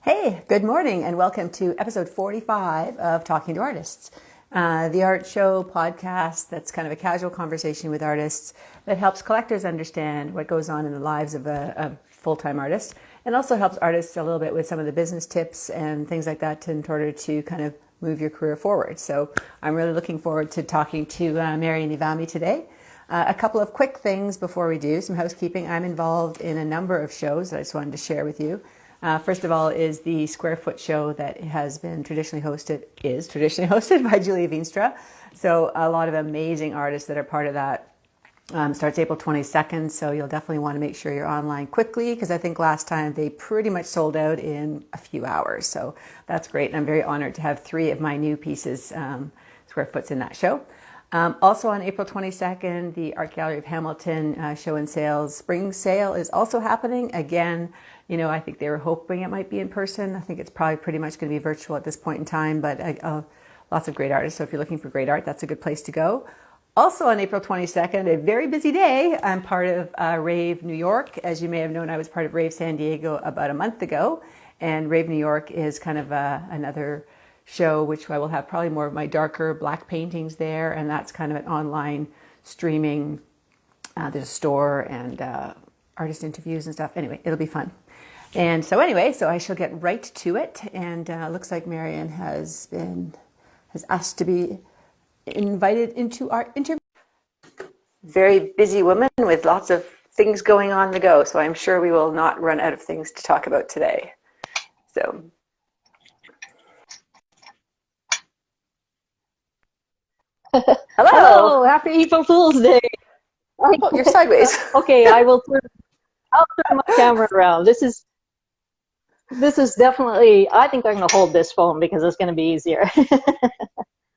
Hey, good morning and welcome to episode 45 of Talking to Artists, the art show podcast that's kind of a casual conversation with artists that helps collectors understand what goes on in the lives of a full-time artist and also helps artists a little bit with some of the business tips and things like that in order to kind of move your career forward. So I'm really looking forward to talking to Marion and Evamy today. A couple of quick things before we do, some housekeeping. I'm involved in a number of shows that I just wanted to share with you. First of all is the Square Foot show that is traditionally hosted by Julia Veenstra. So a lot of amazing artists that are part of that. Starts April 22nd, so you'll definitely want to make sure you're online quickly because I think last time they pretty much sold out in a few hours. So that's great, and I'm very honored to have 3 of my new pieces, Square Foot's in that show. Also on April 22nd, the Art Gallery of Hamilton show and sales spring sale is also happening. Again, I think they were hoping it might be in person. I think it's probably pretty much going to be virtual at this point in time, but lots of great artists. So if you're looking for great art, that's a good place to go. Also on April 22nd, a very busy day, I'm part of Rave New York. As you may have known, I was part of Rave San Diego about a month ago, and Rave New York is kind of another show which I will have probably more of my darker black paintings there, and that's kind of an online streaming. There's a store and artist interviews and stuff. Anyway, it'll be fun. And so I shall get right to it. And looks like Marion has asked to be invited into our interview. Very busy woman with lots of things going on the go. So I'm sure we will not run out of things to talk about today. So. Hello, happy April Fool's Day. Oh, you're sideways. Okay, I'll turn my camera around. This is definitely, I think I'm going to hold this phone because it's going to be easier.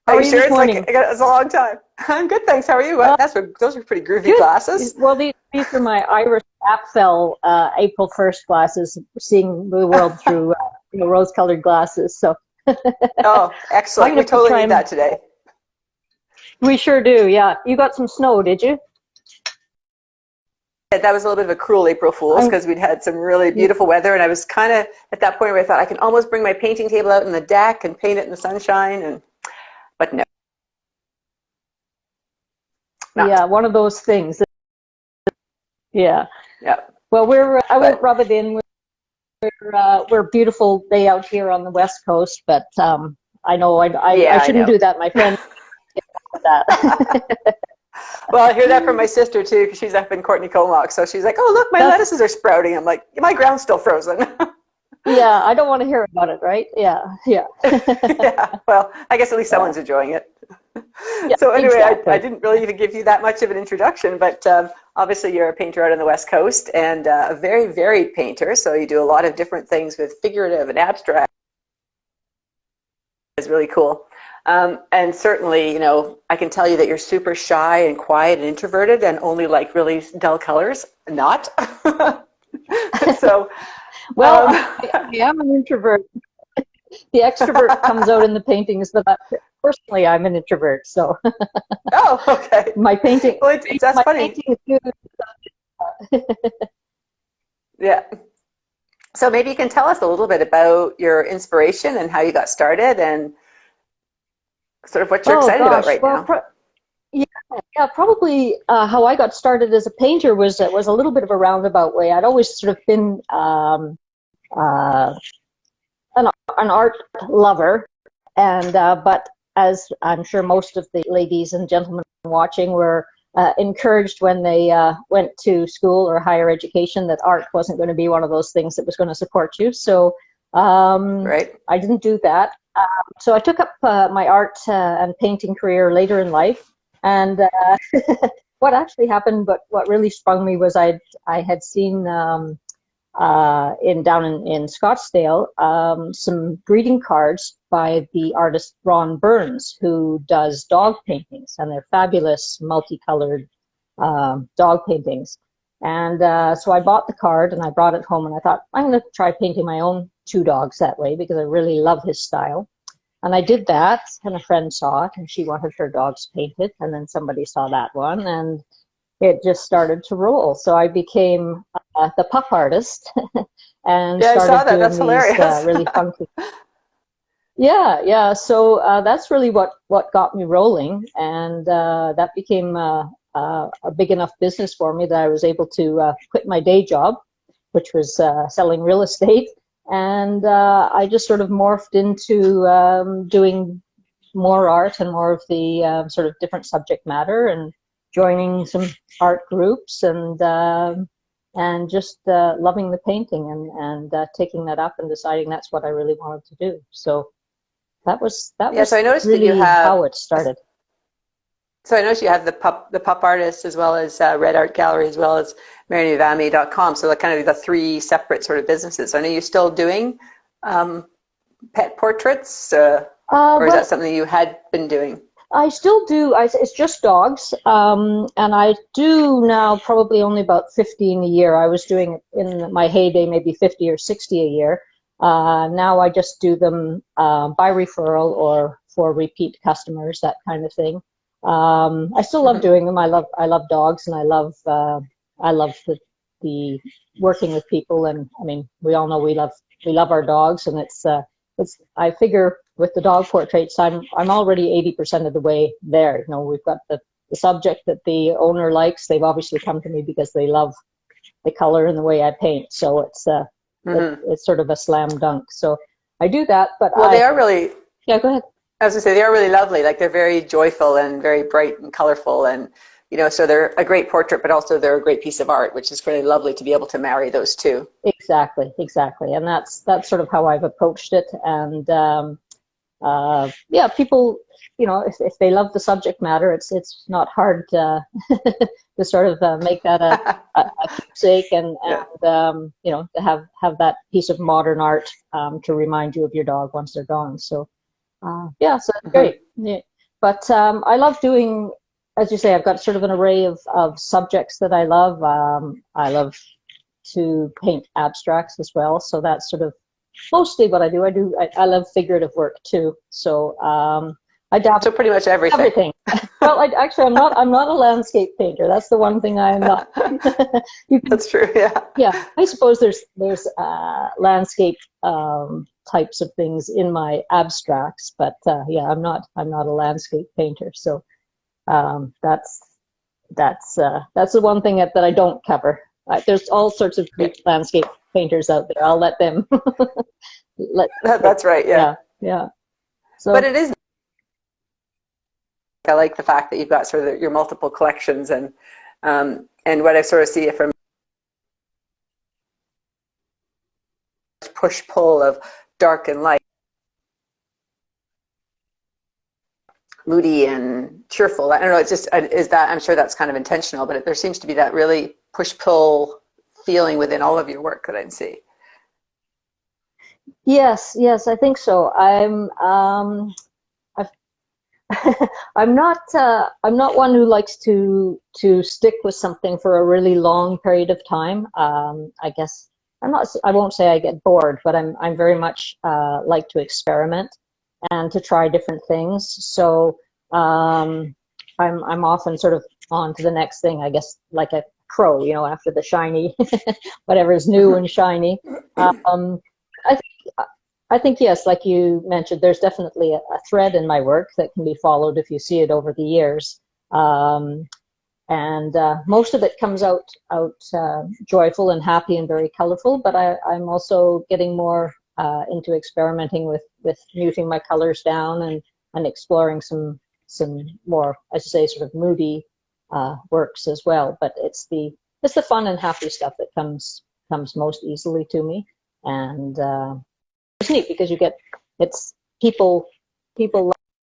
Are you sure? It's a long time. I'm good, thanks. How are you? Those are pretty groovy good. Glasses. Well, these are my Irish Apfel April 1st glasses, seeing the world through rose-colored glasses. So. Oh, excellent. We totally need that today. We sure do, yeah. You got some snow, did you? That was a little bit of a cruel April Fool's because we'd had some really beautiful weather, and I was kind of at that point where I thought I can almost bring my painting table out in the deck and paint it in the sunshine, but no. Not. Yeah, one of those things. Yeah. Yeah. Well, I won't rub it in. We're a beautiful day out here on the West Coast, but I know I shouldn't do that, my friend. That. Well, I hear that from my sister too, because she's up in Courtney Comox. So she's like, "Oh, look, my lettuces are sprouting." I'm like, "My ground's still frozen." Yeah, I don't want to hear about it, right? Yeah. Yeah. Well, I guess at least someone's enjoying it. Yeah, so anyway, exactly. I didn't really even give you that much of an introduction, but obviously you're a painter out on the West Coast and a very varied painter. So you do a lot of different things with figurative and abstract. It's really cool. And certainly, I can tell you that you're super shy and quiet and introverted and only like really dull colors. Not. So, well, I am an introvert. The extrovert comes out in the paintings, but personally, I'm an introvert. So. Oh, okay. My painting. Well, that's funny. Yeah. So maybe you can tell us a little bit about your inspiration and how you got started and sort of what you're excited about right now. Yeah, probably how I got started as a painter was a little bit of a roundabout way. I'd always sort of been an art lover, and but as I'm sure most of the ladies and gentlemen watching were encouraged when they went to school or higher education that art wasn't going to be one of those things that was going to support you. So I didn't do that. So I took up my art and painting career later in life, and what actually happened, but what really sprung me was I had seen down in Scottsdale some greeting cards by the artist Ron Burns, who does dog paintings, and they're fabulous multicolored dog paintings. And so I bought the card and I brought it home, and I thought, I'm going to try painting my own 2 dogs that way because I really love his style. And I did that, and a friend saw it, and she wanted her dogs painted, and then somebody saw that one, and it just started to roll. So I became the pup artist and Yeah, I saw started that. doing That's these hilarious. really funky. Yeah, yeah. So that's really what got me rolling, and that became a big enough business for me that I was able to quit my day job, which was selling real estate, and I just sort of morphed into doing more art and more of the sort of different subject matter, and joining some art groups, and just loving the painting, and taking that up and deciding that's what I really wanted to do. So that was Yeah, so I noticed that you really have. how it started. So I noticed you have the pup artist as well as Red Art Gallery as well as MarionEvamy.com. So like kind of the three separate sort of businesses. I know you're still doing um, pet portraits, or is Well, that something you had been doing? I still do. It's just dogs, and I do now probably only about 15 a year. I was doing it in my heyday, maybe 50 or 60 a year. Now I just do them by referral or for repeat customers, that kind of thing. I still love Mm-hmm. doing them. I love dogs, and I love the working with people. And I mean, we all know we love our dogs, and it's I figure with the dog portraits, I'm already 80% of the way there. You know, we've got the subject that the owner likes. They've obviously come to me because they love the color and the way I paint. So Mm-hmm. it's sort of a slam dunk. So I do that, but Well, they are really. yeah, go ahead. I was gonna say they are really lovely. Like they're very joyful and very bright and colorful, and so they're a great portrait, but also they're a great piece of art, which is really lovely to be able to marry those two. Exactly, exactly, and that's sort of how I've approached it. And yeah, people, if they love the subject matter, it's not hard to sort of make that a keepsake, and Yeah. to have that piece of modern art to remind you of your dog once they're gone. So yeah, so it's Mm-hmm. great. Yeah. But I love doing, as you say, I've got sort of an array of subjects that I love. I love to paint abstracts as well, so that's sort of mostly what I do. I love figurative work too. So I dabble So pretty much in everything. everything. Well, actually, I'm not a landscape painter. That's the one thing I am not. You can, That's true. Yeah. yeah, I suppose there's landscape types of things in my abstracts, but yeah, I'm not a landscape painter. So that's the one thing that I don't cover. There's all sorts of Yeah. great landscape painters out there. I'll let them let. That's right. Yeah. Yeah, yeah. But So it is. I like the fact that you've got sort of your multiple collections, and what I sort of see from push pull of dark and light, moody and cheerful. I don't know. It's just is that I'm sure that's kind of intentional, but there seems to be that really push pull feeling within all of your work that I see. yes, I think so. I've, I'm not one who likes to stick with something for a really long period of time. I guess I won't say I get bored, but I'm very much like to experiment and to try different things. So I'm often sort of on to the next thing, I guess, like a crow, after the shiny, whatever is new and shiny. I think I think yes, like you mentioned, there's definitely a thread in my work that can be followed if you see it over the years. And most of it comes out joyful and happy and very colorful, but I'm also getting more into experimenting with muting my colors down, and exploring some more, as you say, sort of moody works as well. But it's the fun and happy stuff that comes most easily to me. And it's neat because it's people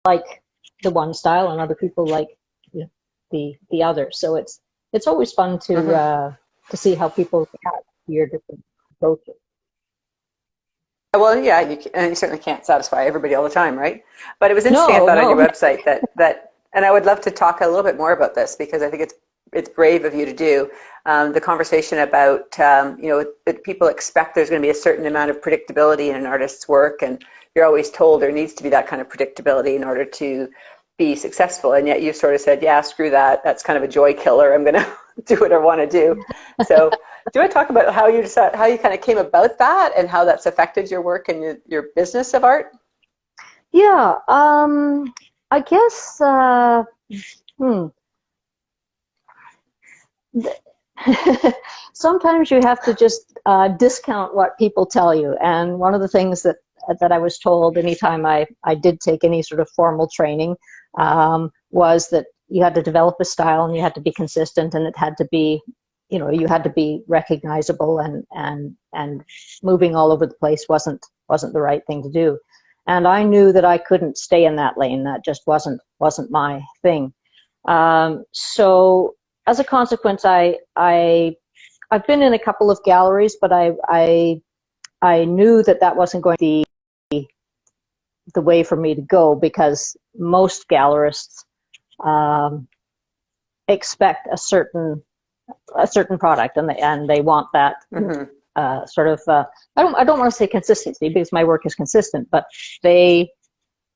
like the one style, and other people like the other. So it's always fun Mm-hmm. to see how people react to your different approaches. Well, yeah, and you certainly can't satisfy everybody all the time, right? But it was interesting, I No, thought, on your no. website that, and I would love to talk a little bit more about this because I think it's brave of you to do the conversation about that people expect there's going to be a certain amount of predictability in an artist's work, and you're always told there needs to be that kind of predictability in order to be successful, and yet you sort of said, yeah, screw that, that's kind of a joy killer, I'm going to do what I want to do. So you want to talk about how you decided, how you kind of came about that and how that's affected your work and your business of art? Yeah, I guess, sometimes you have to just discount what people tell you. And one of the things that I was told anytime I did take any sort of formal training was that you had to develop a style and you had to be consistent, and it had to be, you had to be recognizable, and moving all over the place wasn't the right thing to do. And I knew that I couldn't stay in that lane. That just wasn't my thing. So as a consequence, I've been in a couple of galleries, but I knew that wasn't going to be the way for me to go, because most gallerists expect a certain product, and they want that sort of. I don't want to say consistency, because my work is consistent, but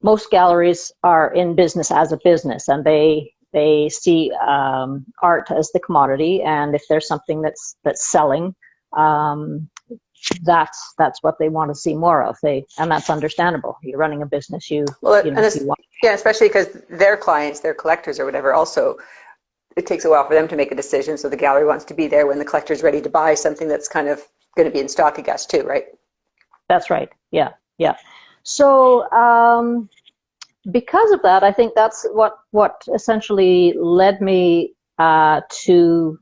most galleries are in business as a business, and they see art as the commodity, and if there's something that's selling, that's what they want to see more of. And that's understandable. You're running a business, you want. Yeah, especially because their clients, their collectors or whatever, also it takes a while for them to make a decision. So the gallery wants to be there when the collector's ready to buy something that's kind of going to be in stock, I guess, too, right? That's right. Yeah. So because of that, I think that's what essentially led me to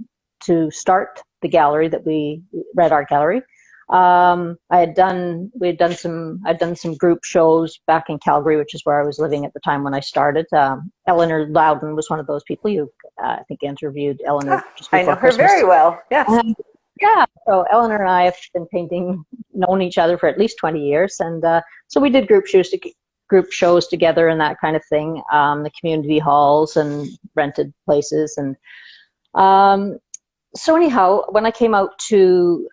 start the gallery that we Red Art Gallery. I'd done some group shows back in Calgary, which is where I was living at the time when I started. Eleanor Loudon was one of those people. You, I think, interviewed Eleanor. I know her very well. Yes. Yeah. So Eleanor and I have been known each other for at least 20 years, and so we did group shows together and that kind of thing. The community halls and rented places, and so anyhow, when I came out to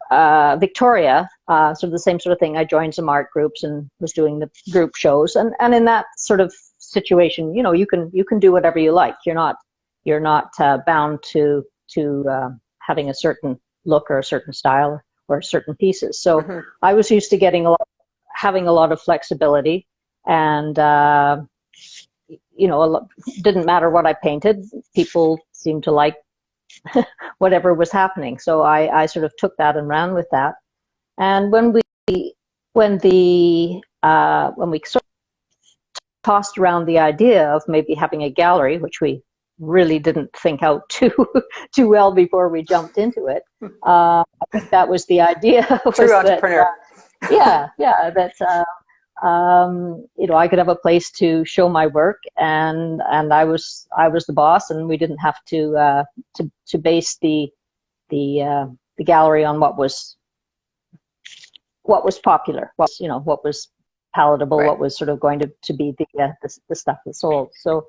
Victoria, sort of the same sort of thing, I joined some art groups and was doing the group shows. And in that sort of situation, you can do whatever you like. You're not bound to having a certain look or a certain style or certain pieces. So I was used to having a lot of flexibility, and didn't matter what I painted. People seemed to like whatever was happening. So I sort of took that and ran with that. And when we sort of tossed around the idea of maybe having a gallery, which we really didn't think out too well before we jumped into it, I think that was the idea. True entrepreneur. I could have a place to show my work, and I was the boss, and we didn't have to base the gallery on what was popular, what was palatable, right. What was sort of going to be the stuff that sold. So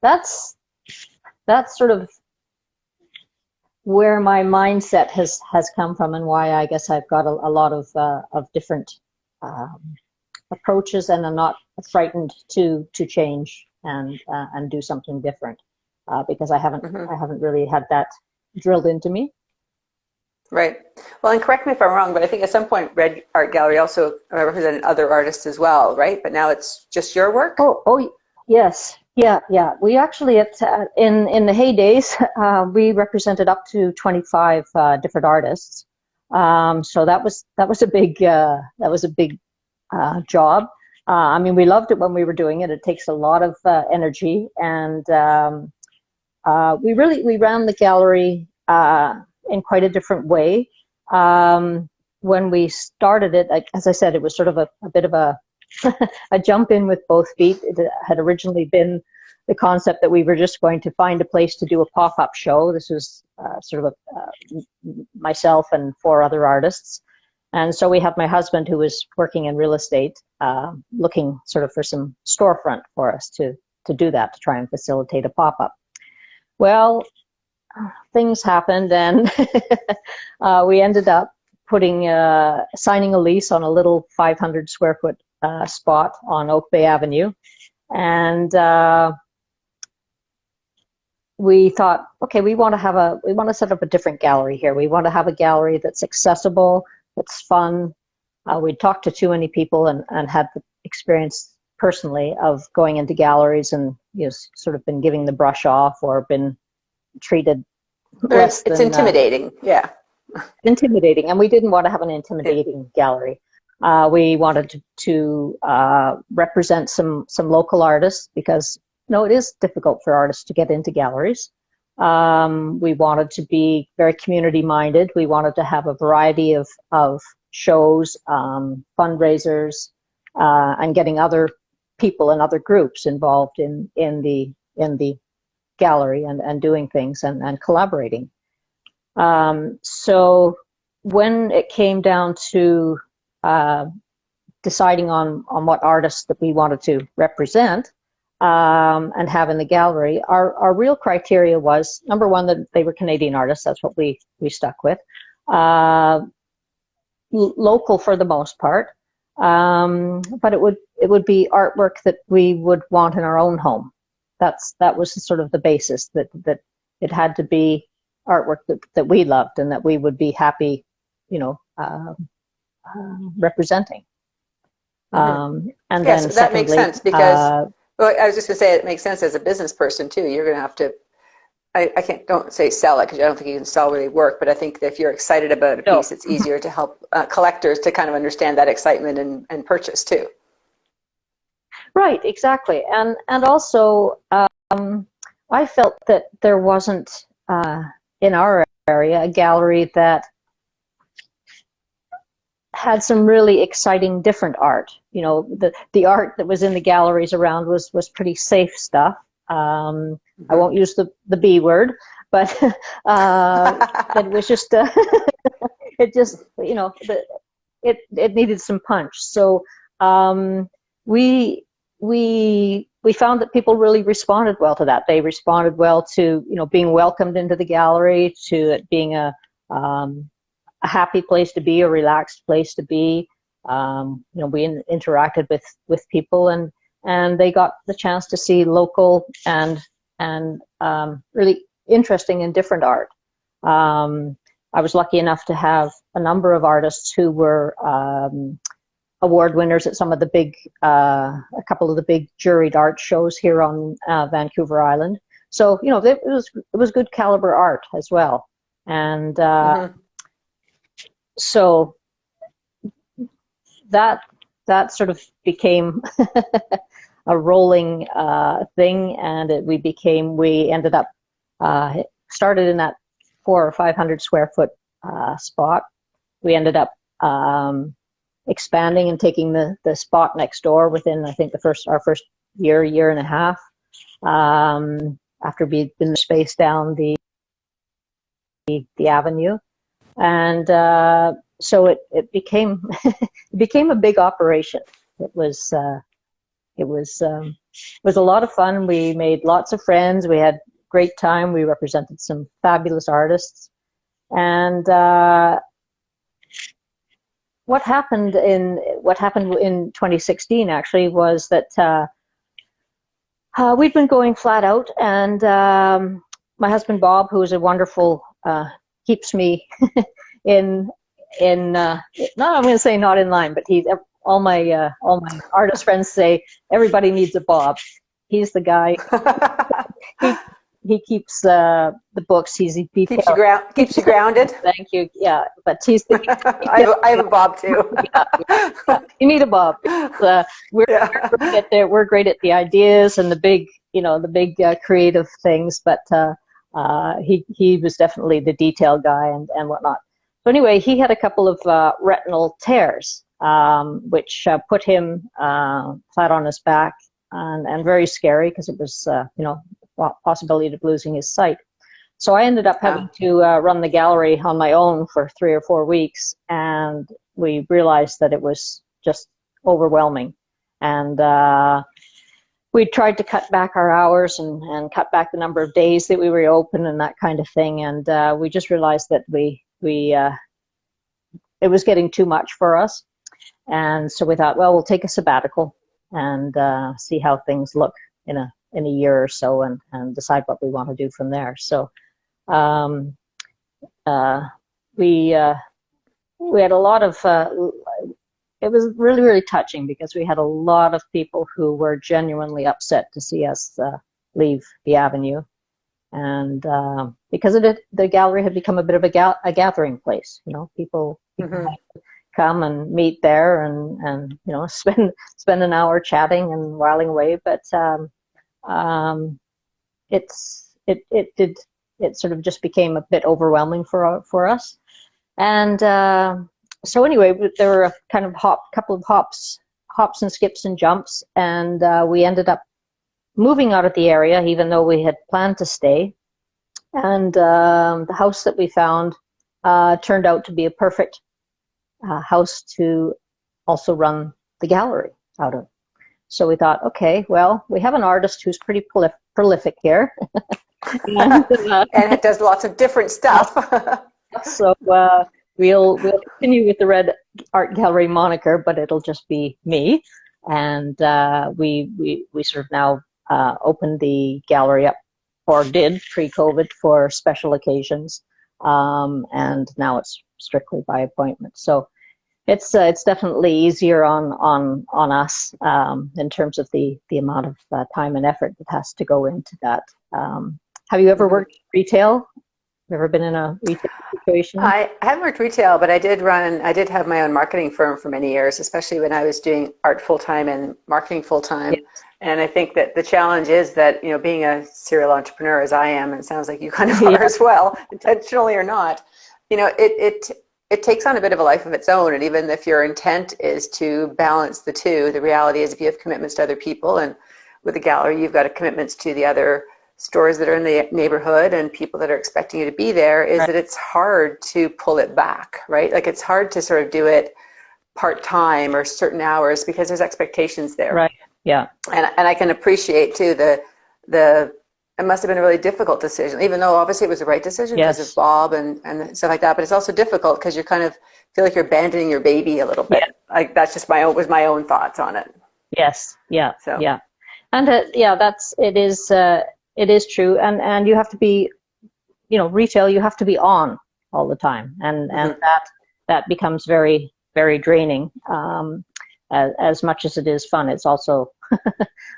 that's sort of where my mindset has come from, and why I guess I've got a lot of different approaches, and I'm not frightened to change and do something different, because I haven't really had that drilled into me. Right. Well, and correct me if I'm wrong, but I think at some point Red Art Gallery also represented other artists as well, right? But now it's just your work? Oh yes. Yeah. We actually, in the heydays, we represented up to 25 different artists. So that was a big job. I mean, we loved it when we were doing it. It takes a lot of energy, and we ran the gallery in quite a different way. When we started it, as I said, it was sort of a bit of a jump in with both feet. It had originally been the concept that we were just going to find a place to do a pop-up show. This was sort of myself and 4 other artists. And so we had my husband, who was working in real estate, looking sort of for some storefront for us to do that, to try and facilitate a pop-up. Well, things happened, and we ended up signing a lease on a little 500 square foot spot on Oak Bay Avenue. And we thought, okay, we want to set up a different gallery here. We want to have a gallery that's accessible, that's fun. We talked to too many people and had the experience personally of going into galleries and sort of been giving the brush off or been treated less It's than intimidating. Yeah. intimidating, and we didn't want to have an intimidating gallery. We wanted to represent some local artists because it is difficult for artists to get into galleries. We wanted to be very community minded. We wanted to have a variety of shows, fundraisers, and getting other people and other groups involved in the gallery and doing things and collaborating. So when it came down to deciding on what artists that we wanted to represent and have in the gallery, our real criteria was, number one, that they were Canadian artists. That's what we stuck with. Local for the most part, but it would be artwork that we would want in our own home. That was sort of the basis, that it had to be artwork that we loved and that we would be happy, representing. And yes, then that secondly, makes sense because well, I was just going to say it makes sense as a business person too. You're going to have to. Don't say sell it because I don't think you can sell really work, but I think that if you're excited about a piece, it's easier to help collectors to kind of understand that excitement and purchase too. Right, exactly. And also, I felt that there wasn't in our area a gallery that had some really exciting different art. The art that was in the galleries around was pretty safe stuff. I won't use the B word, but it was just it just it needed some punch. So we found that people really responded well to that. They responded well to being welcomed into the gallery, to it being a happy place to be, a relaxed place to be. We interacted with people and they got the chance to see local and really interesting and different art. I was lucky enough to have a number of artists who were award winners at some of the big, a couple of the big juried art shows here on Vancouver Island. So it was good caliber art as well, and so that sort of became a rolling thing, and we ended up started in that 400 or 500 square foot spot. We ended up expanding and taking the spot next door within, I think, our first year and a half, after we'd been spaced down the avenue, and so it became it became a big operation. It was a lot of fun. We made lots of friends. We had great time. We represented some fabulous artists, and what happened in 2016 actually was that we'd been going flat out, and my husband Bob, who is a wonderful, keeps me in not, I'm going to say not in line, but all my artist friends say everybody needs a Bob. He's the guy. He keeps the books. Keeps you grounded. Thank you. Yeah, but he's the. I have a Bob too. Yeah. You need a Bob. We're great at the ideas and the big creative things, but he was definitely the detail guy and whatnot. So anyway, he had a couple of retinal tears, which put him flat on his back, and very scary because it was possibility of losing his sight. So I ended up having to run the gallery on my own for 3 or 4 weeks, and we realized that it was just overwhelming. And we tried to cut back our hours and cut back the number of days that we were open and that kind of thing. And we just realized that it was getting too much for us. And so we thought, well, we'll take a sabbatical and see how things look in in a year or so and decide what we want to do from there. So we had a lot of, it was really, really touching because we had a lot of people who were genuinely upset to see us leave the Avenue. And because the gallery had become a bit of a gathering place, people come and meet there and spend an hour chatting and whiling away. But it sort of just became a bit overwhelming for us. And so anyway, there were a kind of couple of hops and skips and jumps, and we ended up moving out of the area, even though we had planned to stay. And the house that we found turned out to be a perfect house to also run the gallery out of. So we thought, okay, well, we have an artist who's pretty prolific here. And it does lots of different stuff. So we'll continue with the Red Art Gallery moniker, but it'll just be me. And we sort of now opened the gallery up, or did pre-COVID, for special occasions, and now it's strictly by appointment. So it's definitely easier on us in terms of the amount of time and effort that has to go into that. Have you ever worked retail? Ever been in a retail situation? I haven't worked retail, but I did have my own marketing firm for many years, especially when I was doing art full-time and marketing full-time. Yes. And I think that the challenge is that, being a serial entrepreneur as I am, and it sounds like you kind of are as well, intentionally or not, it takes on a bit of a life of its own. And even if your intent is to balance the two, the reality is if you have commitments to other people, and with a gallery, you've got commitments to the other stores that are in the neighborhood and people that are expecting you to be there, is that it's hard to pull it back, right? Like it's hard to sort of do it part-time or certain hours because there's expectations there. Right. Yeah. And I can appreciate too it must have been a really difficult decision, even though obviously it was the right decision because of Bob and stuff like that. But it's also difficult because you kind of feel like you're abandoning your baby a little bit. Yeah. Like that's just my own thoughts on it. Yes. Yeah. So. Yeah. And it is true, and you have to be, retail. You have to be on all the time, and that becomes very, very draining. As much as it is fun, it's also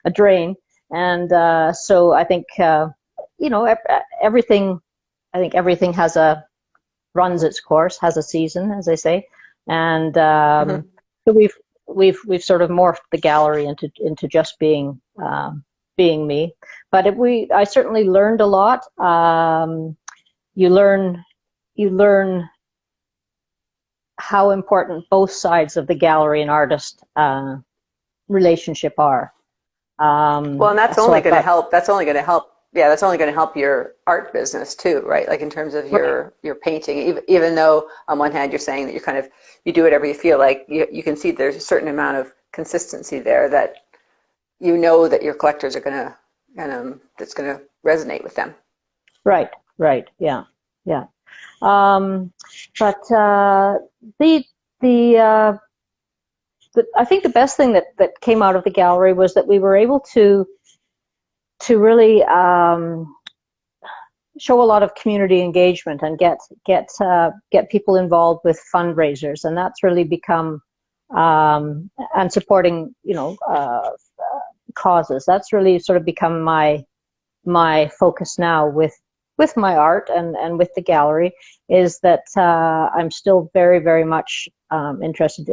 a drain. And so I think everything. I think everything runs its course, has a season, as they say, and so we've sort of morphed the gallery into just being me. But I certainly learned a lot. You learn how important both sides of the gallery and artist relationship are. Well, and that's only going to help. That's only going to help. Yeah, that's only going to help your art business too, right? Like in terms of your painting. Even though on one hand you're saying that you do whatever you feel like, you can see there's a certain amount of consistency there that that your collectors are going to. That's going to resonate with them. Right. Yeah. But I think the best thing that came out of the gallery was that we were able to really show a lot of community engagement and get people involved with fundraisers, and that's really become and supporting causes. That's really sort of become my focus now with my art and with the gallery, is that I'm still very, very much interested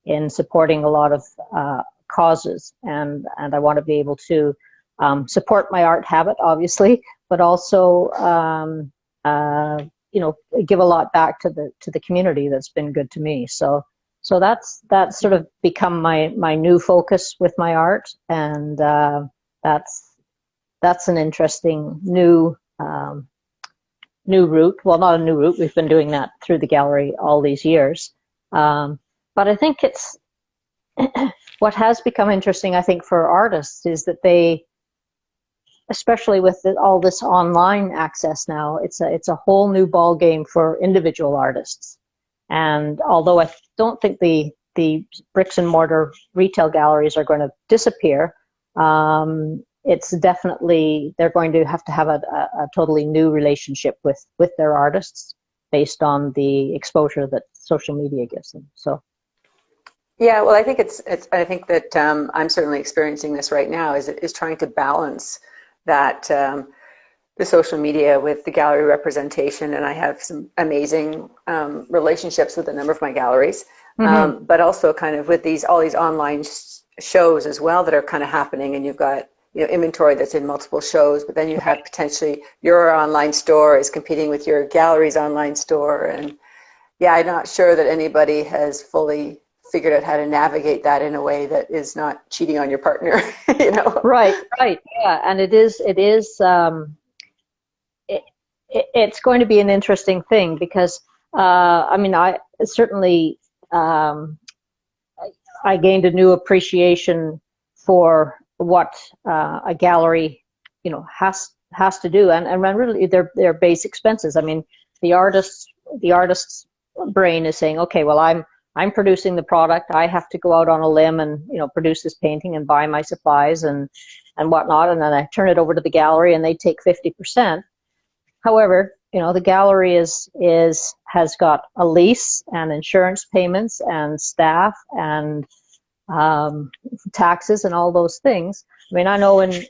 in supporting a lot of causes, and I want to be able to support my art habit, obviously, but also give a lot back to the community that's been good to me. So that's sort of become my new focus with my art, and that's an interesting new route. Well, not a new route. We've been doing that through the gallery all these years. But I think it's what has become interesting, I think, for artists is that they, especially with all this online access now, it's a whole new ball game for individual artists. And although I don't think the bricks and mortar retail galleries are going to disappear, it's definitely, they're going to have a totally new relationship with their artists based on the exposure that social media gives them. So. Yeah, well, I think I think that I'm certainly experiencing this right now. Is trying to balance that the social media with the gallery representation, and I have some amazing relationships with a number of my galleries, but also kind of with all these online shows as well that are kind of happening, and you've got inventory that's in multiple shows, but then you have potentially your online store is competing with your gallery's online store, and yeah, I'm not sure that anybody has fully figured out how to navigate that in a way that is not cheating on your partner. Right, yeah, and it's going to be an interesting thing because I mean, I certainly I gained a new appreciation for what a gallery has to do, and really their base expenses. I mean, the artist's brain is saying, okay, well, I'm producing the product. I have to go out on a limb and produce this painting and buy my supplies and whatnot, and then I turn it over to the gallery and they take 50%. However, the gallery has got a lease and insurance payments and staff and taxes and all those things. I mean, I know and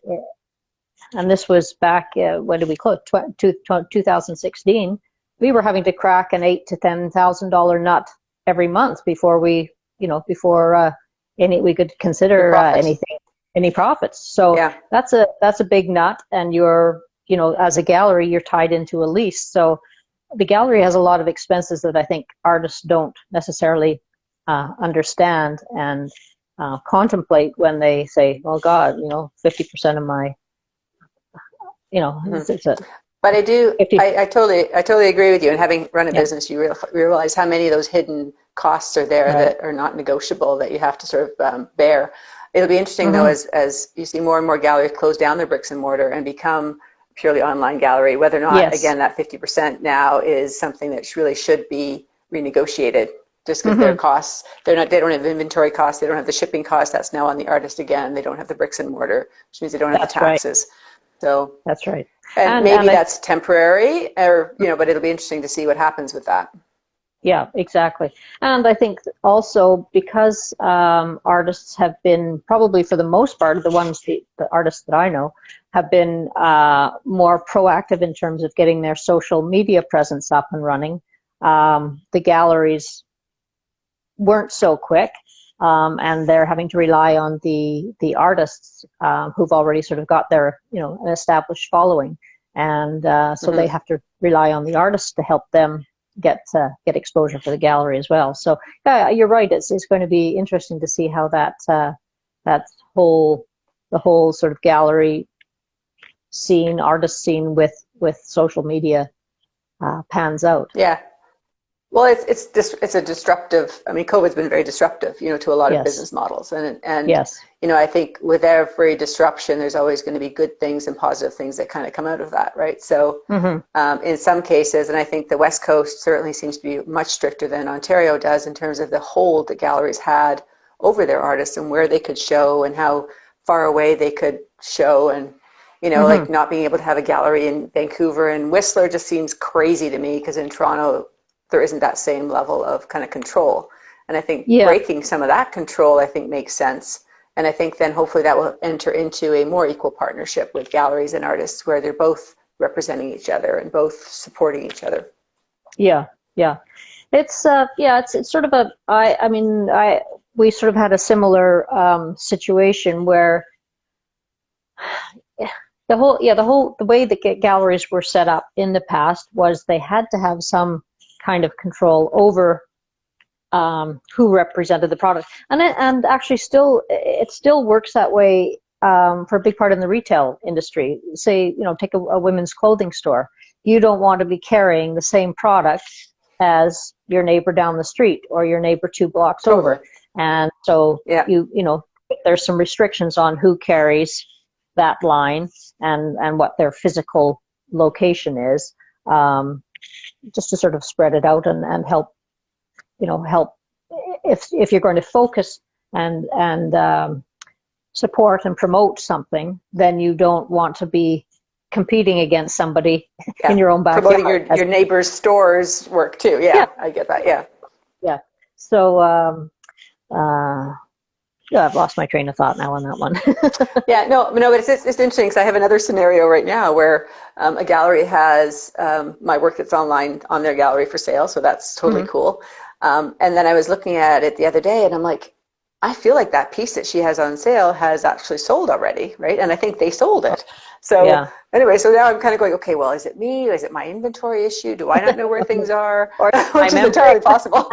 this was back when did we close? 2016. We were having to crack an $8,000 to $10,000 nut every month before we could consider any profits. So yeah. That's a big nut, and you're as a gallery you're tied into a lease. So the gallery has a lot of expenses that I think artists don't necessarily understand and contemplate when they say, "Oh God, 50% of my." It's a. But I do. I totally agree with you. And having run a business, you realize how many of those hidden costs are there that are not negotiable, that you have to sort of bear. It'll be interesting though, as you see more and more galleries close down their bricks and mortar and become purely online gallery, whether or not again that 50% now is something that really should be renegotiated. Just because their costs, they don't have inventory costs, they don't have the shipping costs. That's now on the artist again. They don't have the bricks and mortar, which means they don't have the taxes. Right. So that's right. And maybe that's temporary, or but it'll be interesting to see what happens with that. Yeah, exactly. And I think also because artists have been, probably for the most part, the artists that I know have been more proactive in terms of getting their social media presence up and running. The galleries weren't so quick, and they're having to rely on the artists who've already sort of got their an established following, and so they have to rely on the artists to help them get exposure for the gallery as well. So yeah, you're right. It's going to be interesting to see how the whole sort of gallery scene, artist scene with social media pans out. Yeah. Well, it's a disruptive. I mean, COVID's been very disruptive, to a lot of business models, and yes. I think with every disruption, there's always going to be good things and positive things that kind of come out of that, right? So, in some cases, and I think the West Coast certainly seems to be much stricter than Ontario does in terms of the hold that galleries had over their artists and where they could show and how far away they could show, and like not being able to have a gallery in Vancouver and Whistler just seems crazy to me, because in Toronto there isn't that same level of kind of control. And I think breaking some of that control, I think, makes sense. And I think then hopefully that will enter into a more equal partnership with galleries and artists where they're both representing each other and both supporting each other. Yeah. It's sort of we sort of had a similar situation where the way the galleries were set up in the past was they had to have some kind of control over who represented the product, and actually it still works that way for a big part in the retail industry. Say, take a women's clothing store. You don't want to be carrying the same product as your neighbor down the street or your neighbor 2 blocks over, and so there's some restrictions on who carries that line and what their physical location is. Just to sort of spread it out and help if you're going to focus and support and promote something, then you don't want to be competing against somebody in your own backyard. Promoting your neighbor's store's work too. Yeah, I get that. Yeah. Yeah. So, yeah, I've lost my train of thought now on that one. Yeah, no, but it's interesting because I have another scenario right now where a gallery has my work that's online on their gallery for sale, so that's totally cool. And then I was looking at it the other day, and I'm like, I feel like that piece that she has on sale has actually sold already, right? And I think they sold it. So anyway, so now I'm kind of going, okay, well, is it me? Is it my inventory issue? Do I not know where things are? Which is entirely possible.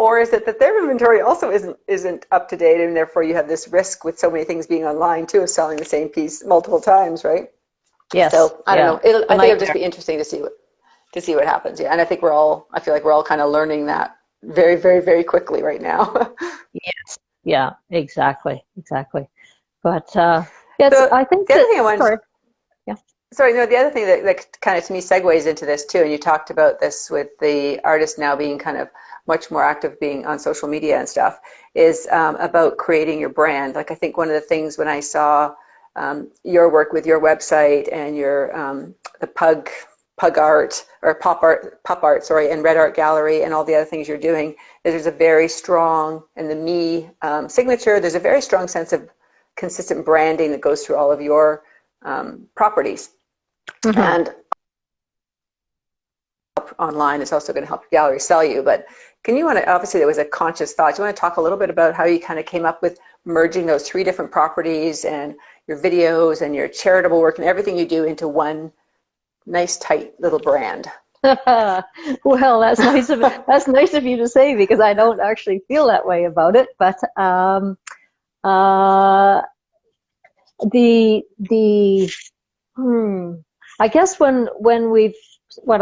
Or is it that their inventory also isn't up to date, and therefore you have this risk with so many things being online too of selling the same piece multiple times, right? Yes. So I don't know. I think it'll just be interesting to see what happens. Yeah, and I feel like we're all kind of learning that very, very, very quickly right now. Yes. Yeah. Exactly. But yes, so I think the other thing I wanted. Sorry. Yeah. Sorry, no, the other thing that kind of to me segues into this too, and you talked about this with the artist now being kind of much more active being on social media and stuff, is about creating your brand. Like I think one of the things when I saw your work with your website and your the pug art or pop art, and Red Art Gallery and all the other things you're doing, is there's a very strong, and the me signature, there's a very strong sense of consistent branding that goes through all of your properties. And online is also going to help your gallery sell you. But obviously there was a conscious thought. Do you want to talk a little bit about how you kind of came up with merging those 3 different properties and your videos and your charitable work and everything you do into one nice, tight little brand? Well, that's nice of you to say, because I don't actually feel that way about it. But I guess when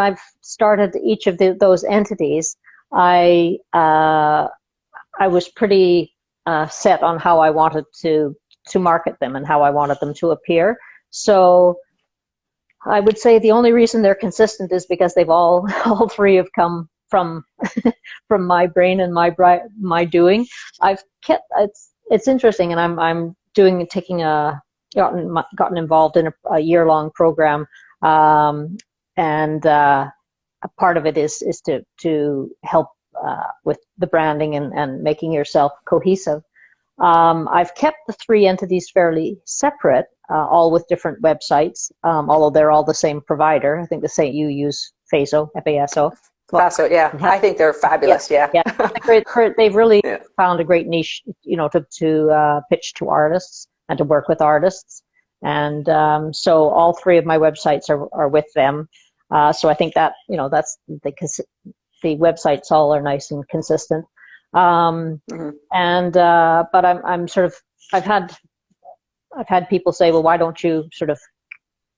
I've started each of those entities, I was pretty set on how I wanted to market them and how I wanted them to appear. So I would say the only reason they're consistent is because they've all 3 have come from from my brain and my doing. I've kept it's interesting, and I'm gotten involved in a year-long program, and a part of it is to help with the branding and making yourself cohesive. I've kept the 3 entities fairly separate, all with different websites, although they're all the same provider. I think you use FASO, F-A-S-O. FASO, yeah. I think they're fabulous, yeah. They've really found a great niche, to pitch to artists and to work with artists. And so all 3 of my websites are with them. So I think that, that's the websites all are nice and consistent. And but I'm sort of I've had people say, well, why don't you sort of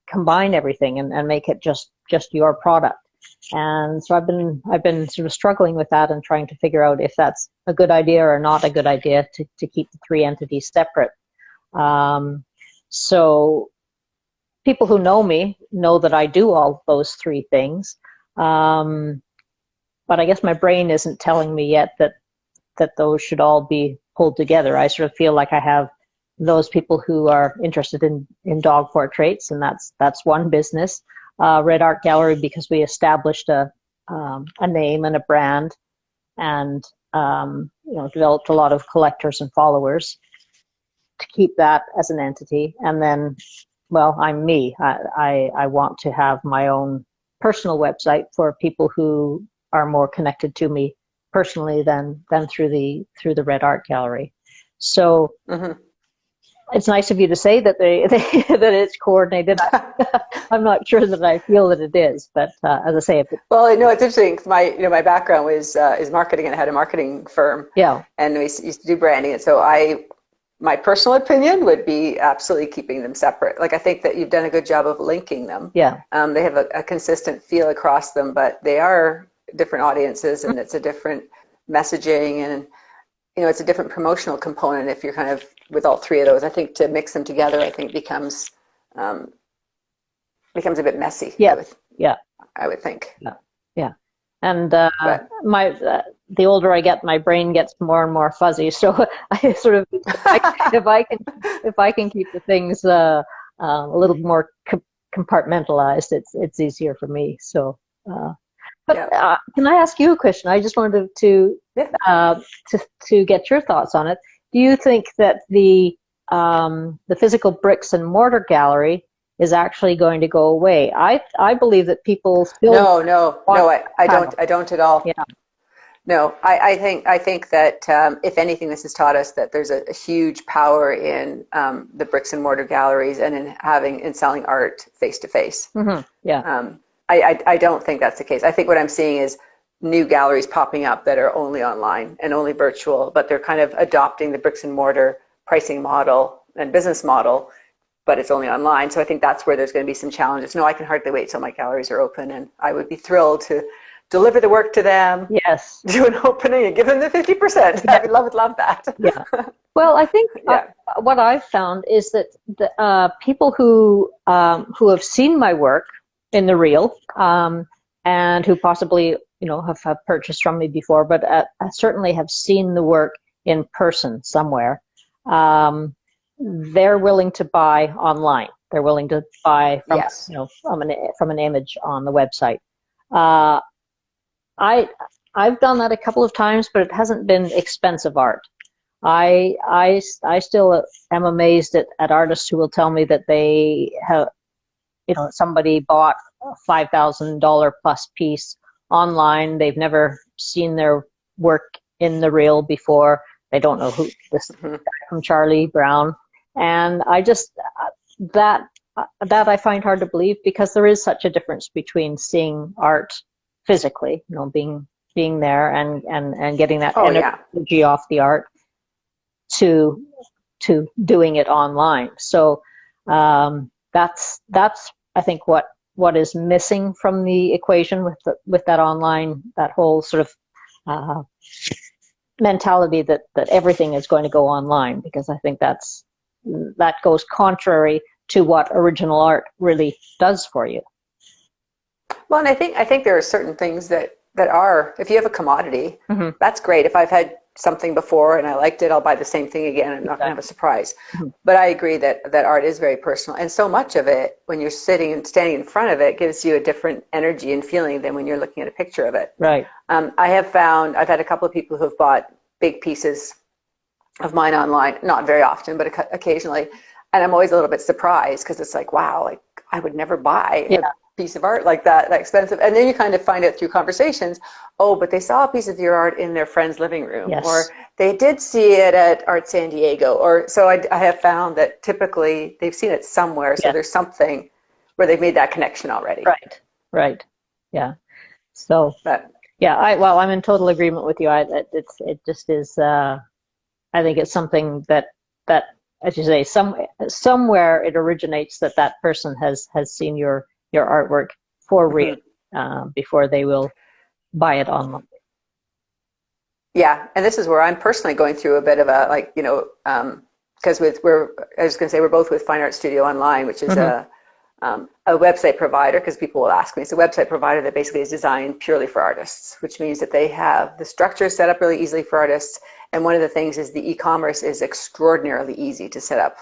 combine everything and make it just your product? And so I've been sort of struggling with that and trying to figure out if that's a good idea or not a good idea to keep the 3 entities separate. So people who know me know that I do all those 3 things. But I guess my brain isn't telling me yet that those should all be pulled together. I sort of feel like I have those people who are interested in dog portraits, and that's one business. Red Art Gallery, because we established a name and a brand, and developed a lot of collectors and followers to keep that as an entity. And then, well, I'm me. I want to have my own personal website for people who are more connected to me personally than through the Red Art Gallery. So it's nice of you to say that that it's coordinated. I'm not sure that I feel that it is, but as I say, well, no, it's interesting. My background is marketing, and I had a marketing firm. Yeah, and we used to do branding, and so my personal opinion would be absolutely keeping them separate. Like I think that you've done a good job of linking them. Yeah, they have a consistent feel across them, but they are different audiences, and it's a different messaging, and it's a different promotional component if you're kind of with all 3 of those. I think to mix them together, I think becomes a bit messy. Yeah, I would think. Yeah, and the older I get, my brain gets more and more fuzzy. So I sort of, if I can keep the things a little more compartmentalized, it's easier for me. So, can I ask you a question? I just wanted to get your thoughts on it. Do you think that the physical bricks and mortar gallery is actually going to go away? I believe that people still I don't at all. Yeah. No, I think that if anything, this has taught us that there's a huge power in the bricks and mortar galleries and in selling art face to face. Yeah. I don't think that's the case. I think what I'm seeing is new galleries popping up that are only online and only virtual, but they're kind of adopting the bricks and mortar pricing model and business model, but it's only online. So I think that's where there's going to be some challenges. No, I can hardly wait till my galleries are open, and I would be thrilled to deliver the work to them. Yes. Do an opening and give them the 50%. I would love that. Yeah. Well, I think what I've found is that the people who have seen my work in the real and who possibly have purchased from me before, but certainly have seen the work in person somewhere, they're willing to buy online. They're willing to buy from an image on the website. I've done that a couple of times, but it hasn't been expensive art. I still am amazed at artists who will tell me that they have, somebody bought a $5,000 plus piece online. They've never seen their work in the real before. They don't know who this guy from Charlie Brown. And I just, that I find hard to believe, because there is such a difference between seeing art physically, being there and getting that energy off the art to doing it online. So that's I think what is missing from the equation with that online, that whole sort of mentality that everything is going to go online, because I think that goes contrary to what original art really does for you. Well, and I think there are certain things that are, if you have a commodity, that's great. If I've had something before and I liked it, I'll buy the same thing again. I'm not going to have a surprise. But I agree that art is very personal, and so much of it, when you're standing in front of it, gives you a different energy and feeling than when you're looking at a picture of it. Right. I've had a couple of people who have bought big pieces of mine online, not very often, but occasionally, and I'm always a little bit surprised, because it's like, wow, like I would never buy a piece of art like that expensive. And then you kind of find out through conversations, oh, but they saw a piece of your art in their friend's living room, or they did see it at Art San Diego, or so I have found that typically they've seen it somewhere, so there's something where they've made that connection already. Right. Yeah. So I'm in total agreement with you. It just is. I think it's something that as you say, somewhere it originates that person has seen your artwork for real before they will buy it online. Yeah, and this is where I'm personally going through a bit of a because we're both with Fine Art Studio Online, which is a website provider, because people will ask me. It's a website provider that basically is designed purely for artists, which means that they have the structure set up really easily for artists. And one of the things is the e-commerce is extraordinarily easy to set up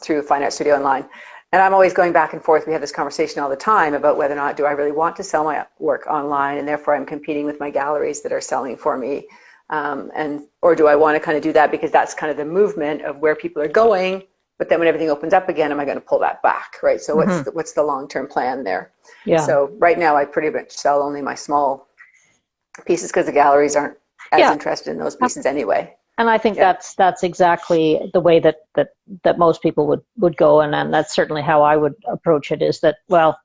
through Fine Art Studio Online. And I'm always going back and forth. We have this conversation all the time about whether or not do I really want to sell my work online, and therefore I'm competing with my galleries that are selling for me, or do I want to kind of do that because that's kind of the movement of where people are going. But then when everything opens up again, am I going to pull that back, right? So what's the long-term plan there? Yeah. So right now I pretty much sell only my small pieces, because the galleries aren't as interested in those pieces anyway. And I think that's exactly the way that most people would go, and that's certainly how I would approach it. Is that, well,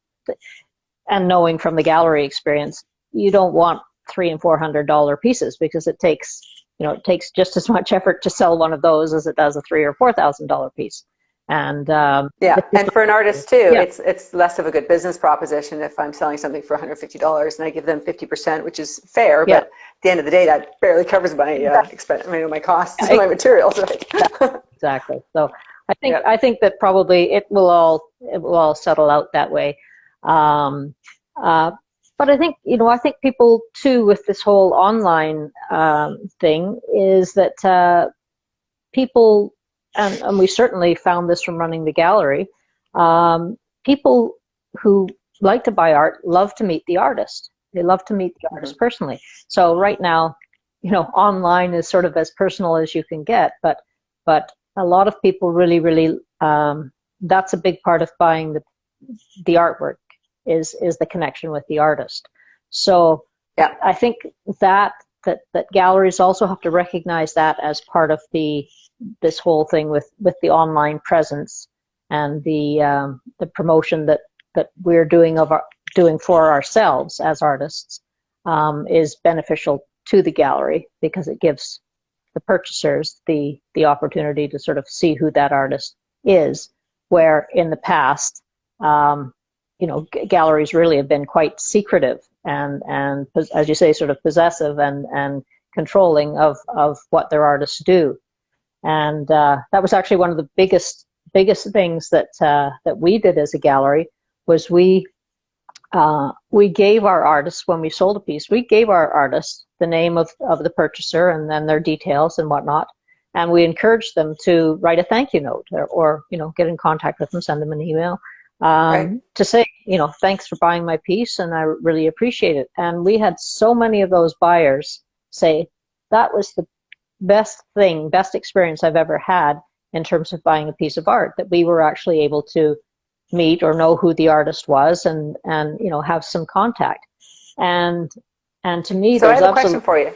and knowing from the gallery experience, you don't want $300 and $400 pieces, because it takes just as much effort to sell one of those as it does a $3,000 or $4,000 piece. And and for an artist too, it's less of a good business proposition if I'm selling something for $150 and I give them 50%, which is fair, but at the end of the day, that barely covers my expense, my costs and my materials. Right? Exactly. So I think that probably it will all settle out that way. But I think, I think people too with this whole online thing is that people, and we certainly found this from running the gallery, people who like to buy art love to meet the artist. They love to meet the artist personally. So right now, online is sort of as personal as you can get, but a lot of people really, that's a big part of buying the artwork is the connection with the artist. So yeah, I think that galleries also have to recognize that as part of this whole thing with the online presence and the promotion that we're doing for ourselves as artists is beneficial to the gallery, because it gives the purchasers the opportunity to sort of see who that artist is, where in the past galleries really have been quite secretive and as you say, sort of possessive and controlling of what their artists do. And that was actually one of the biggest things that we did as a gallery, was we gave our artists, when we sold a piece, we gave our artists the name of the purchaser and then their details and whatnot, and we encouraged them to write a thank you note or get in contact with them, send them an email to say, thanks for buying my piece and I really appreciate it. And we had so many of those buyers say that was the best experience I've ever had in terms of buying a piece of art, that we were actually able to meet or know who the artist was and have some contact. And to me, so I have a question for you.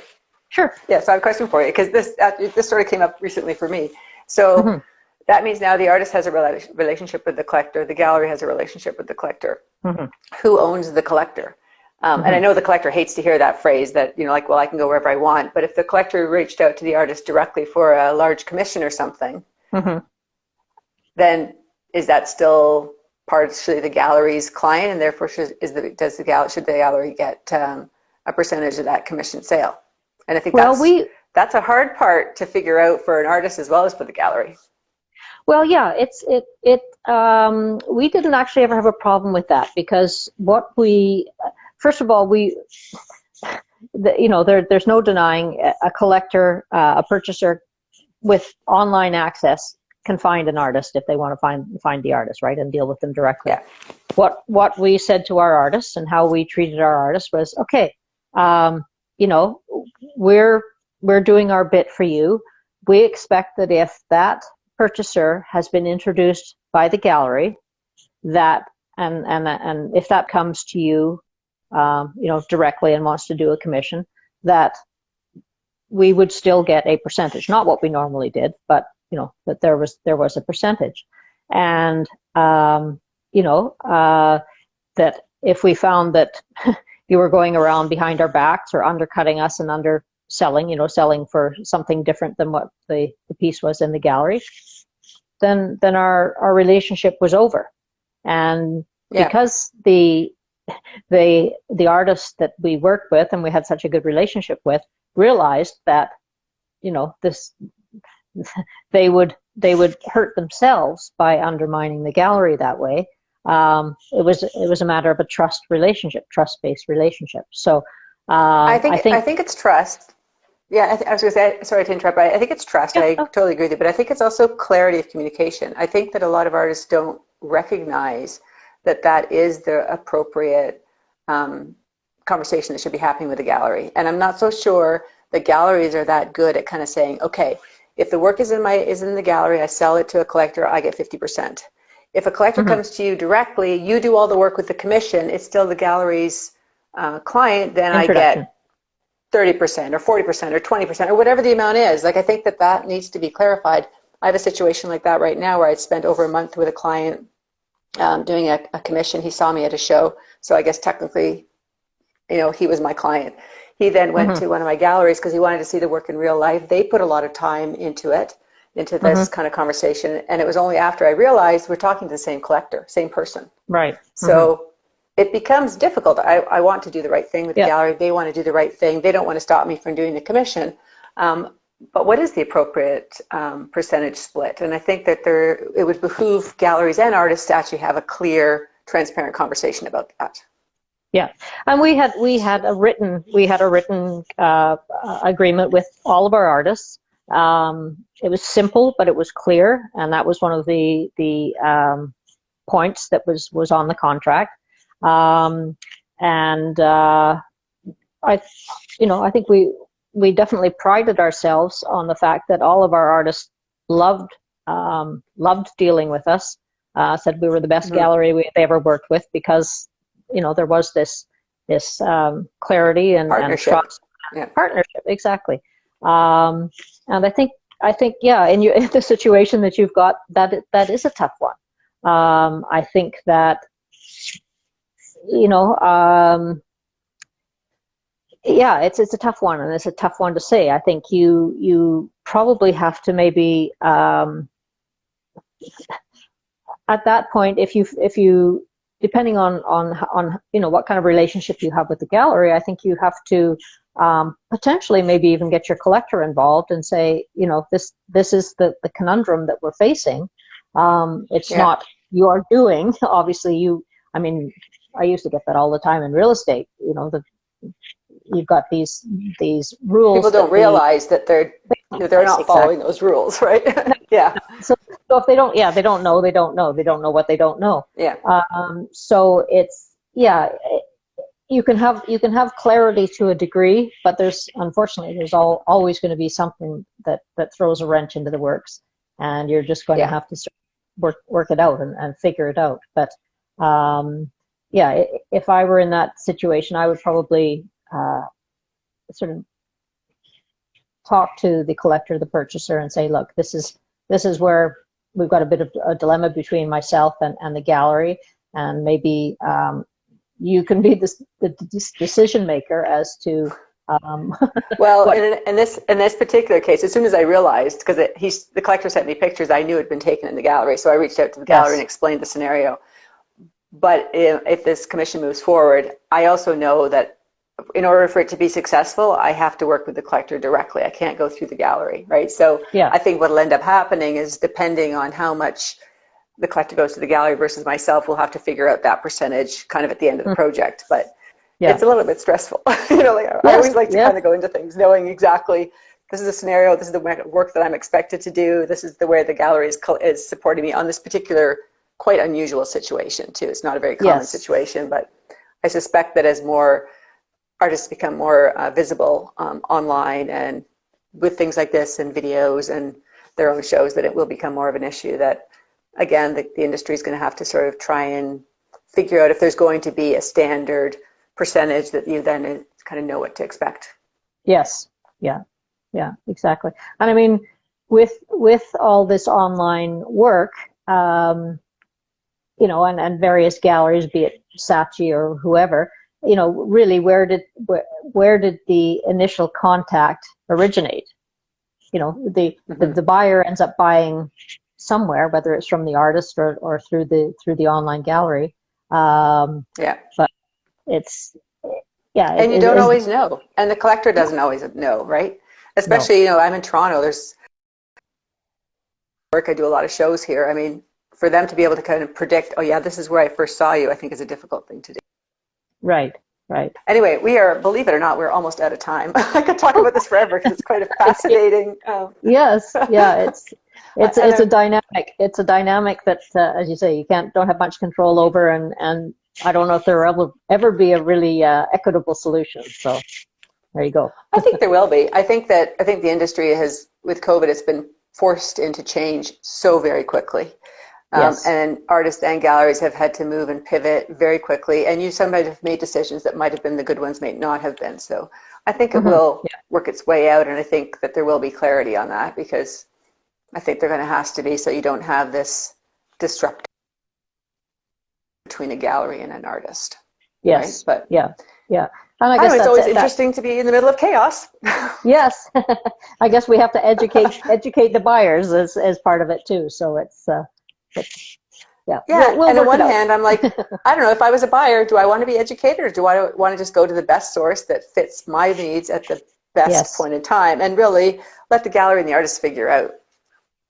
Sure. Yes, I have a question for you, because this sort of came up recently for me. So that means now the artist has a relationship with the collector, the gallery has a relationship with the collector. Who owns the collector? And I know the collector hates to hear that phrase that, well, I can go wherever I want. But if the collector reached out to the artist directly for a large commission or something, then is that still partially the gallery's client, and therefore should the gallery get a percentage of that commission sale? And I think that's a hard part to figure out for an artist as well as for the gallery. Well, yeah, we didn't actually ever have a problem with that, because first of all, there's no denying a collector, a purchaser with online access can find an artist if they want to find the artist, right, and deal with them directly. Yeah. What we said to our artists and how we treated our artists was, okay, we're doing our bit for you. We expect that if that purchaser has been introduced by the gallery, that and if that comes to you, directly and wants to do a commission, that we would still get a percentage, not what we normally did, but that there was a percentage. And that if we found that you were going around behind our backs or undercutting us and underselling, selling for something different than what the piece was in the gallery, then our relationship was over. And because the artists that we worked with and we had such a good relationship with realized that they would hurt themselves by undermining the gallery that way. It was a matter of a trust-based relationship. So I think it's trust. Yeah, I was going to say, sorry to interrupt, but I think it's trust. I totally agree with you, but I think it's also clarity of communication. I think that a lot of artists don't recognize that is the appropriate conversation that should be happening with the gallery. And I'm not so sure the galleries are that good at kind of saying, okay, if the work is in the gallery, I sell it to a collector, I get 50%. If a collector comes to you directly, you do all the work with the commission, it's still the gallery's client, then I get 30% or 40% or 20% or whatever the amount is. Like, I think that needs to be clarified. I have a situation like that right now where I'd spent over a month with a client doing a commission. He saw me at a show, so I guess technically, he was my client. He then went to one of my galleries because he wanted to see the work in real life. They put a lot of time into this kind of conversation, and it was only after I realized we're talking to the same collector, same person. Right. So it becomes difficult. I want to do the right thing with the gallery. They want to do the right thing. They don't want to stop me from doing the commission. But what is the appropriate percentage split? And I think that it would behoove galleries and artists to actually have a clear, transparent conversation about that. Yeah, and we had a written agreement with all of our artists. It was simple, but it was clear, and that was one of the points that was on the contract. And I think we definitely prided ourselves on the fact that all of our artists loved dealing with us. Said we were the best gallery we had ever worked with because there was this clarity and trust. Yeah. Partnership, exactly. And I think yeah, in the situation that you've got, that is a tough one. I think that yeah, it's a tough one, and it's a tough one to say. I think you probably have to maybe at that point, if you depending on what kind of relationship you have with the gallery, I think you have to potentially maybe even get your collector involved and say, this is the conundrum that we're facing. It's not your doing. Obviously, I used to get that all the time in real estate. You've got these rules. People don't realize that they're not following those rules, right? Yeah. So if they don't know what they don't know. Yeah. So it's you can have clarity to a degree, but there's always going to be something that throws a wrench into the works, and you're just going to have to work it out and figure it out. But if I were in that situation, I would probably sort of talk to the collector, the purchaser, and say, look, this is where we've got a bit of a dilemma between myself and the gallery, and maybe you can be the decision maker as to well, in this particular case, as soon as I realized, because the collector sent me pictures, I knew it had been taken in the gallery, so I reached out to the gallery and explained the scenario. But if this commission moves forward, I also know that in order for it to be successful, I have to work with the collector directly. I can't go through the gallery, right? So I think what will end up happening is, depending on how much the collector goes to the gallery versus myself, we'll have to figure out that percentage kind of at the end of the project. But it's a little bit stressful. I always like to kind of go into things knowing exactly, this is a scenario, this is the work that I'm expected to do, this is the way the gallery is supporting me on this particular quite unusual situation too. It's not a very common situation, but I suspect that as more artists become more visible online and with things like this and videos and their own shows, that it will become more of an issue that, again, the industry is going to have to sort of try and figure out if there's going to be a standard percentage that you then kind of know what to expect. Yes. Yeah, exactly. And I mean, with all this online work, and various galleries, be it Saatchi or whoever, really where did the initial contact originate? The buyer ends up buying somewhere, whether it's from the artist or through the online gallery. But it's and you don't always know, and the collector doesn't always know, right? Especially I'm in Toronto. There's work. I do a lot of shows here. I mean, for them to be able to kind of predict, this is where I first saw you, I think is a difficult thing to do. Right. Anyway, believe it or not, we're almost out of time. I could talk about this forever because it's quite a fascinating. Yes, it's a dynamic. It's a dynamic that, as you say, you don't have much control over, and I don't know if there will ever be a really equitable solution. So there you go. I think there will be. I think the industry has, with COVID, it's been forced into change so very quickly. And artists and galleries have had to move and pivot very quickly. And you sometimes have made decisions that might have been the good ones, may not have been. So I think it will work its way out. And I think that there will be clarity on that, because I think there going to have to be, so you don't have this disruption between a gallery and an artist. Yes. Right? But yeah. And I guess it's always interesting to be in the middle of chaos. Yes. I guess we have to educate the buyers as part of it too. So it's we'll and on one hand, I'm like, I don't know, if I was a buyer, do I want to be educated, or do I want to just go to the best source that fits my needs at the best point in time, and really let the gallery and the artist figure out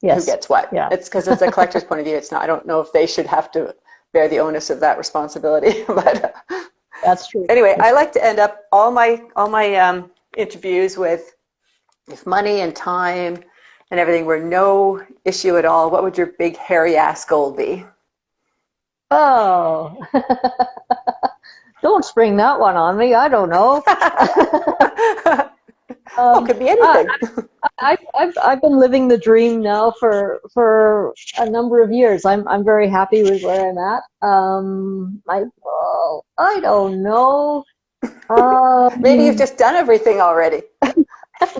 who gets what? It's because it's a collector's point of view. It's not. I don't know if they should have to bear the onus of that responsibility, but That's true. Anyway, I like to end up all my interviews with, if money and time and everything were no issue at all, what would your big hairy ass goal be? Oh, don't spring that one on me. I don't know. It could be anything. I've been living the dream now for a number of years. I'm very happy with where I'm at. I don't know. Maybe you've just done everything already.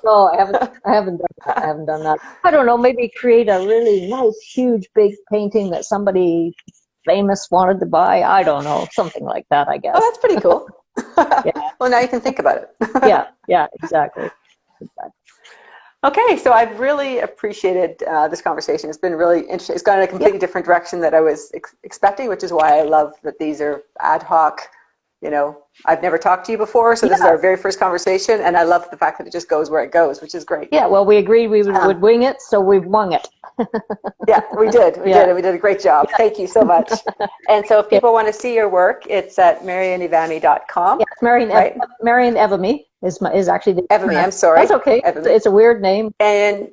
No, I haven't done that. I haven't done that. I don't know. Maybe create a really nice, huge, big painting that somebody famous wanted to buy. I don't know, something like that, I guess. Oh, that's pretty cool. Yeah. Well, now you can think about it. Yeah, exactly. Okay, so I've really appreciated this conversation. It's been really interesting. It's gone in a completely different direction that I was expecting, which is why I love that these are ad hoc. You know, I've never talked to you before, so this is our very first conversation, and I love the fact that it just goes where it goes, which is great. Yeah, well, we agreed we would wing it, so we've wung it. Yeah, we did. We did, and we did a great job. Yeah. Thank you so much. And so if people want to see your work, it's at marionevamy.com. Yeah, Marion Evamy is actually the Evamy, I'm sorry. That's okay. It's a weird name. And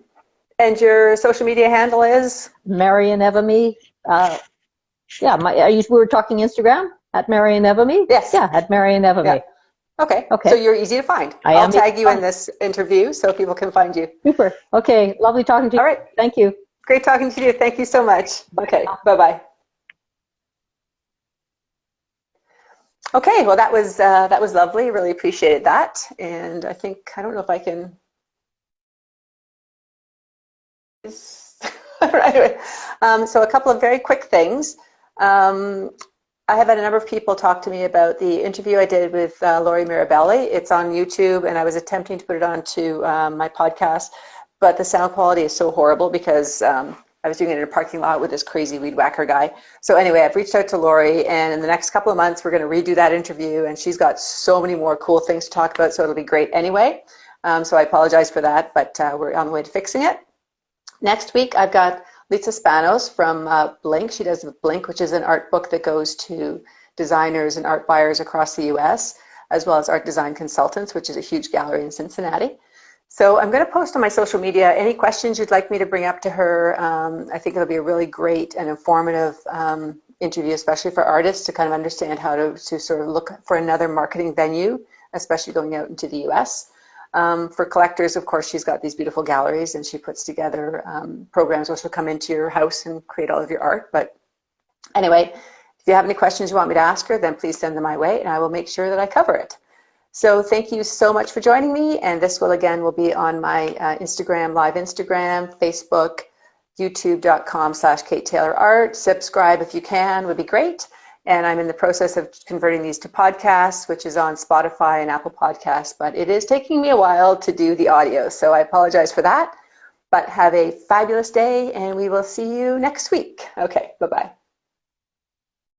your social media handle is? Marion Evamy. We were talking Instagram? At Marion Evamy? Yes. Yeah, at Marion Evamy. Yeah. Okay. So you're easy to find. I'll tag you in this interview so people can find you. Super. Okay. Lovely talking to you. All right. Thank you. Great talking to you. Thank you so much. Okay. Bye-bye. Okay. Well, that was lovely. Really appreciated that. And I don't know if I can. Anyway, so a couple of very quick things. I have had a number of people talk to me about the interview I did with Laurie Mirabelli. It's on YouTube, and I was attempting to put it onto my podcast, but the sound quality is so horrible because I was doing it in a parking lot with this crazy weed whacker guy. So anyway, I've reached out to Laurie, and in the next couple of months, we're going to redo that interview, and she's got so many more cool things to talk about, so it'll be great anyway. So I apologize for that, but we're on the way to fixing it. Next week, I've got Lisa Spanos from Blink. She does Blink, which is an art book that goes to designers and art buyers across the US, as well as art design consultants, which is a huge gallery in Cincinnati. So I'm going to post on my social media any questions you'd like me to bring up to her. I think it'll be a really great and informative interview, especially for artists to kind of understand how to sort of look for another marketing venue, especially going out into the US. For collectors, of course, she's got these beautiful galleries, and she puts together programs which will come into your house and create all of your art. But anyway, if you have any questions you want me to ask her, then please send them my way, and I will make sure that I cover it. So thank you so much for joining me, and this will be on my Instagram, live Instagram, Facebook, youtube.com/KateTaylorArt. Subscribe if you can, would be great. And I'm in the process of converting these to podcasts, which is on Spotify and Apple Podcasts, but it is taking me a while to do the audio, so I apologize for that. But have a fabulous day, and we will see you next week. Okay, bye-bye.